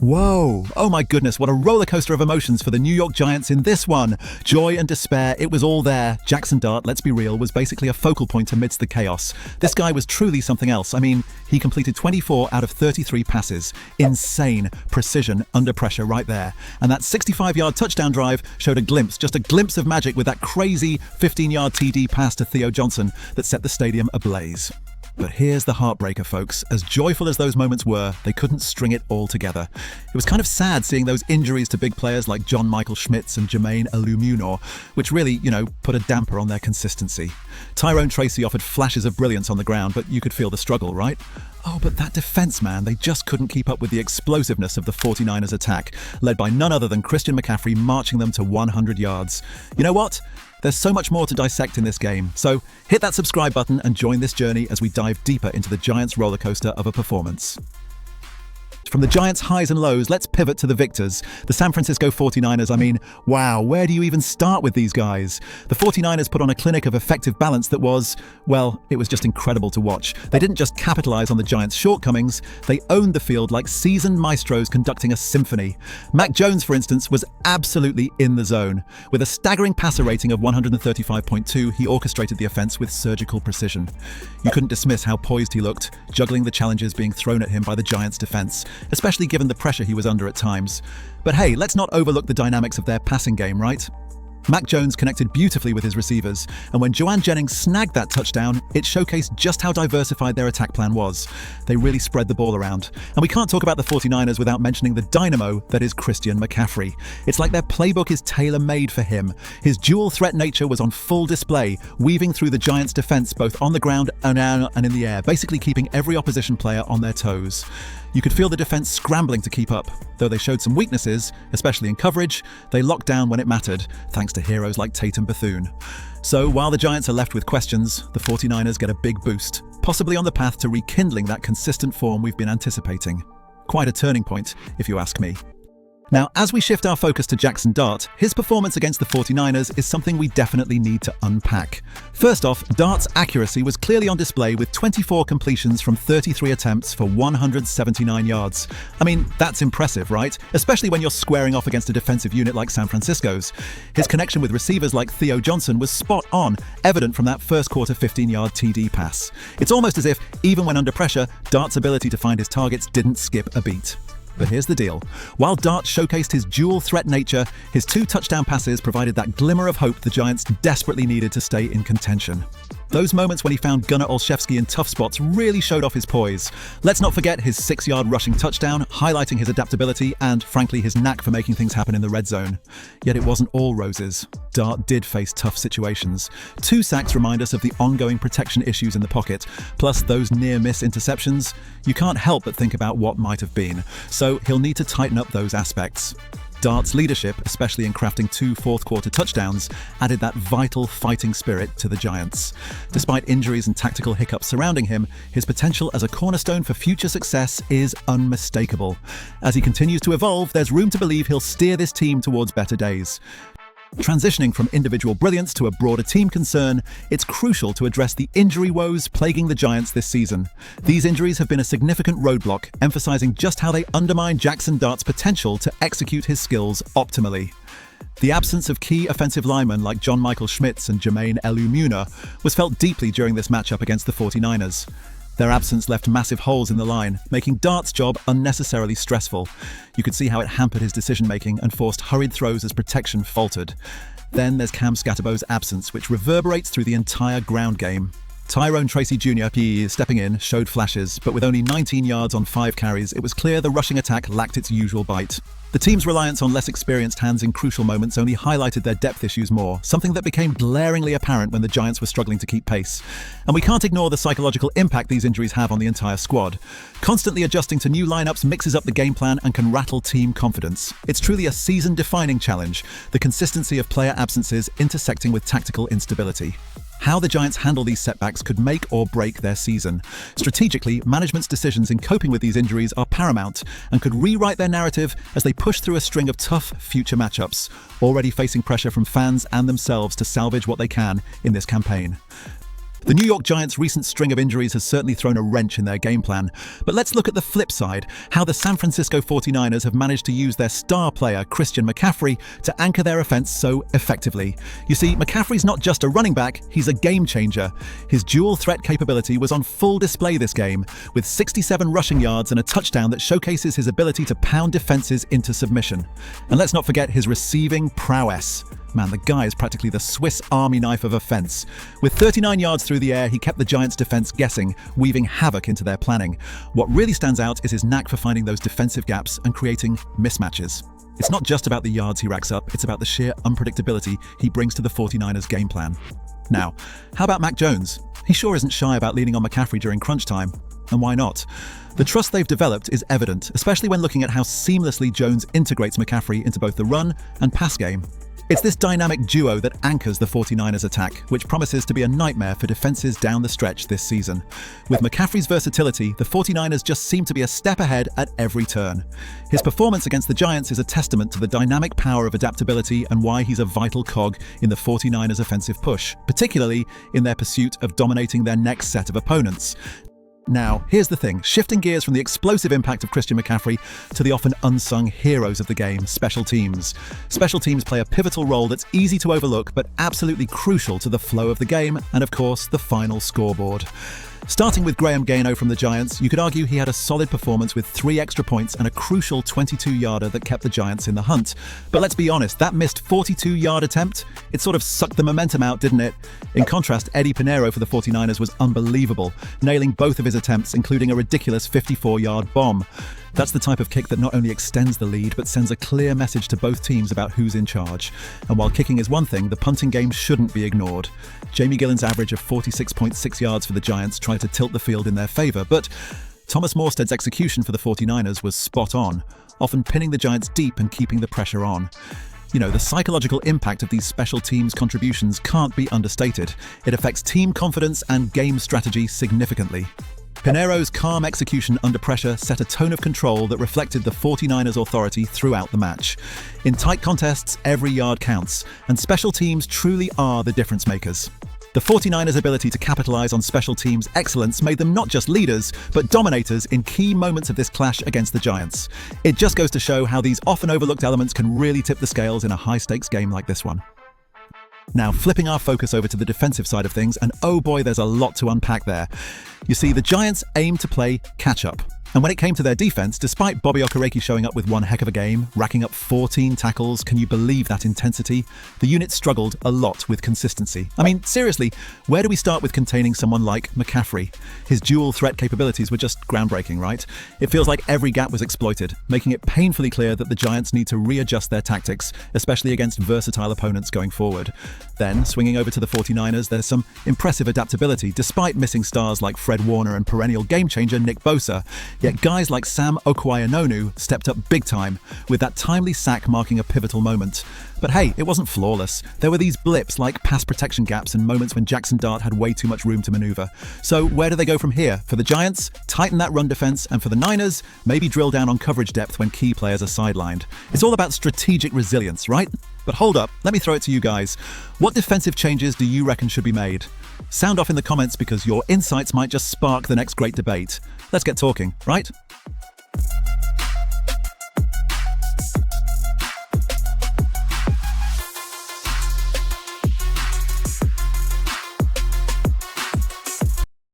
Whoa! Oh my goodness, what a roller coaster of emotions for the New York Giants in this one. Joy and despair, it was all there. Jaxson Dart, let's be real, was basically a focal point amidst the chaos. This guy was truly something else. I mean, he completed 24 out of 33 passes. Insane precision under pressure right there. And that 65-yard touchdown drive showed a glimpse, just a glimpse of magic with that crazy 15-yard TD pass to Theo Johnson that set the stadium ablaze. But here's the heartbreaker, folks. As joyful as those moments were, they couldn't string it all together. It was kind of sad seeing those injuries to big players like John Michael Schmitz and Jermaine Eluemunor, which really, put a damper on their consistency. Tyrone Tracy offered flashes of brilliance on the ground, but you could feel the struggle, right? Oh, but that defense, man, they just couldn't keep up with the explosiveness of the 49ers attack, led by none other than Christian McCaffrey marching them to 100 yards. You know what? There's so much more to dissect in this game, so hit that subscribe button and join this journey as we dive deeper into the Giants' rollercoaster of a performance. From the Giants' highs and lows, let's pivot to the victors. The San Francisco 49ers, wow, where do you even start with these guys? The 49ers put on a clinic of effective balance that was, well, it was just incredible to watch. They didn't just capitalize on the Giants' shortcomings, they owned the field like seasoned maestros conducting a symphony. Mac Jones, for instance, was absolutely in the zone. With a staggering passer rating of 135.2, he orchestrated the offense with surgical precision. You couldn't dismiss how poised he looked, juggling the challenges being thrown at him by the Giants' defense, especially given the pressure he was under at times. But hey, let's not overlook the dynamics of their passing game, right? Mac Jones connected beautifully with his receivers, and when Joanne Jennings snagged that touchdown, it showcased just how diversified their attack plan was. They really spread the ball around. And we can't talk about the 49ers without mentioning the dynamo that is Christian McCaffrey. It's like their playbook is tailor-made for him. His dual threat nature was on full display, weaving through the Giants' defense both on the ground and in the air, basically keeping every opposition player on their toes. You could feel the defense scrambling to keep up. Though they showed some weaknesses, especially in coverage, they locked down when it mattered, thanks to heroes like Tatum Bethune. So while the Giants are left with questions, the 49ers get a big boost, possibly on the path to rekindling that consistent form we've been anticipating. Quite a turning point, if you ask me. Now, as we shift our focus to Jaxson Dart, his performance against the 49ers is something we definitely need to unpack. First off, Dart's accuracy was clearly on display with 24 completions from 33 attempts for 179 yards. That's impressive, right? Especially when you're squaring off against a defensive unit like San Francisco's. His connection with receivers like Theo Johnson was spot on, evident from that first quarter 15-yard TD pass. It's almost as if, even when under pressure, Dart's ability to find his targets didn't skip a beat. But here's the deal. While Dart showcased his dual threat nature, his 2 touchdown passes provided that glimmer of hope the Giants desperately needed to stay in contention. Those moments when he found Gunnar Olszewski in tough spots really showed off his poise. Let's not forget his 6-yard rushing touchdown, highlighting his adaptability and, frankly, his knack for making things happen in the red zone. Yet it wasn't all roses. Dart did face tough situations. 2 sacks remind us of the ongoing protection issues in the pocket, plus those near-miss interceptions. You can't help but think about what might have been, so he'll need to tighten up those aspects. Dart's leadership, especially in crafting 2 fourth-quarter touchdowns, added that vital fighting spirit to the Giants. Despite injuries and tactical hiccups surrounding him, his potential as a cornerstone for future success is unmistakable. As he continues to evolve, there's room to believe he'll steer this team towards better days. Transitioning from individual brilliance to a broader team concern, it's crucial to address the injury woes plaguing the Giants this season. These injuries have been a significant roadblock, emphasizing just how they undermine Jaxson Dart's potential to execute his skills optimally. The absence of key offensive linemen like John Michael Schmitz and Jermaine Eluemunor was felt deeply during this matchup against the 49ers. Their absence left massive holes in the line, making Dart's job unnecessarily stressful. You could see how it hampered his decision-making and forced hurried throws as protection faltered. Then there's Cam Scatterbo's absence, which reverberates through the entire ground game. Tyrone Tracy Jr., stepping in, showed flashes, but with only 19 yards on 5 carries, it was clear the rushing attack lacked its usual bite. The team's reliance on less experienced hands in crucial moments only highlighted their depth issues more, something that became glaringly apparent when the Giants were struggling to keep pace. And we can't ignore the psychological impact these injuries have on the entire squad. Constantly adjusting to new lineups mixes up the game plan and can rattle team confidence. It's truly a season-defining challenge, the consistency of player absences intersecting with tactical instability. How the Giants handle these setbacks could make or break their season. Strategically, management's decisions in coping with these injuries are paramount and could rewrite their narrative as they push through a string of tough future matchups, already facing pressure from fans and themselves to salvage what they can in this campaign. The New York Giants' recent string of injuries has certainly thrown a wrench in their game plan. But let's look at the flip side, how the San Francisco 49ers have managed to use their star player, Christian McCaffrey, to anchor their offense so effectively. You see, McCaffrey's not just a running back, he's a game changer. His dual threat capability was on full display this game, with 67 rushing yards and a touchdown that showcases his ability to pound defenses into submission. And let's not forget his receiving prowess. Man, the guy is practically the Swiss Army knife of offense. With 39 yards through the air, he kept the Giants' defense guessing, weaving havoc into their planning. What really stands out is his knack for finding those defensive gaps and creating mismatches. It's not just about the yards he racks up, it's about the sheer unpredictability he brings to the 49ers' game plan. Now, how about Mac Jones? He sure isn't shy about leaning on McCaffrey during crunch time. And why not? The trust they've developed is evident, especially when looking at how seamlessly Jones integrates McCaffrey into both the run and pass game. It's this dynamic duo that anchors the 49ers attack, which promises to be a nightmare for defenses down the stretch this season. With McCaffrey's versatility, the 49ers just seem to be a step ahead at every turn. His performance against the Giants is a testament to the dynamic power of adaptability and why he's a vital cog in the 49ers' offensive push, particularly in their pursuit of dominating their next set of opponents. Now, here's the thing, shifting gears from the explosive impact of Christian McCaffrey to the often unsung heroes of the game, special teams. Special teams play a pivotal role that's easy to overlook but absolutely crucial to the flow of the game and, of course, the final scoreboard. Starting with Graham Gano from the Giants, you could argue he had a solid performance with 3 extra points and a crucial 22-yarder that kept the Giants in the hunt. But let's be honest, that missed 42-yard attempt, it sort of sucked the momentum out, didn't it? In contrast, Eddie Pinheiro for the 49ers was unbelievable, nailing both of his attempts, including a ridiculous 54-yard bomb. That's the type of kick that not only extends the lead, but sends a clear message to both teams about who's in charge. And while kicking is one thing, the punting game shouldn't be ignored. Jamie Gillen's average of 46.6 yards for the Giants tried to tilt the field in their favor, but Thomas Morstead's execution for the 49ers was spot on, often pinning the Giants deep and keeping the pressure on. You know, the psychological impact of these special teams contributions can't be understated. It affects team confidence and game strategy significantly. Pinheiro's calm execution under pressure set a tone of control that reflected the 49ers' authority throughout the match. In tight contests, every yard counts, and special teams truly are the difference makers. The 49ers' ability to capitalize on special teams' excellence made them not just leaders, but dominators in key moments of this clash against the Giants. It just goes to show how these often overlooked elements can really tip the scales in a high-stakes game like this one. Now, flipping our focus over to the defensive side of things, and oh boy, there's a lot to unpack there. You see, the Giants aim to play catch-up. And when it came to their defense, despite Bobby Okereke showing up with one heck of a game, racking up 14 tackles, can you believe that intensity? The unit struggled a lot with consistency. I mean, seriously, where do we start with containing someone like McCaffrey? His dual threat capabilities were just groundbreaking, right? It feels like every gap was exploited, making it painfully clear that the Giants need to readjust their tactics, especially against versatile opponents going forward. Then, swinging over to the 49ers, there's some impressive adaptability, despite missing stars like Fred Warner and perennial game-changer Nick Bosa. Yet guys like Sam Okwuegbunam stepped up big time, with that timely sack marking a pivotal moment. But hey, it wasn't flawless. There were these blips like pass protection gaps and moments when Jaxson had way too much room to maneuver. So where do they go from here? For the Giants, tighten that run defense, and for the Niners, maybe drill down on coverage depth when key players are sidelined. It's all about strategic resilience, right? But hold up, let me throw it to you guys. What defensive changes do you reckon should be made? Sound off in the comments because your insights might just spark the next great debate. Let's get talking, right?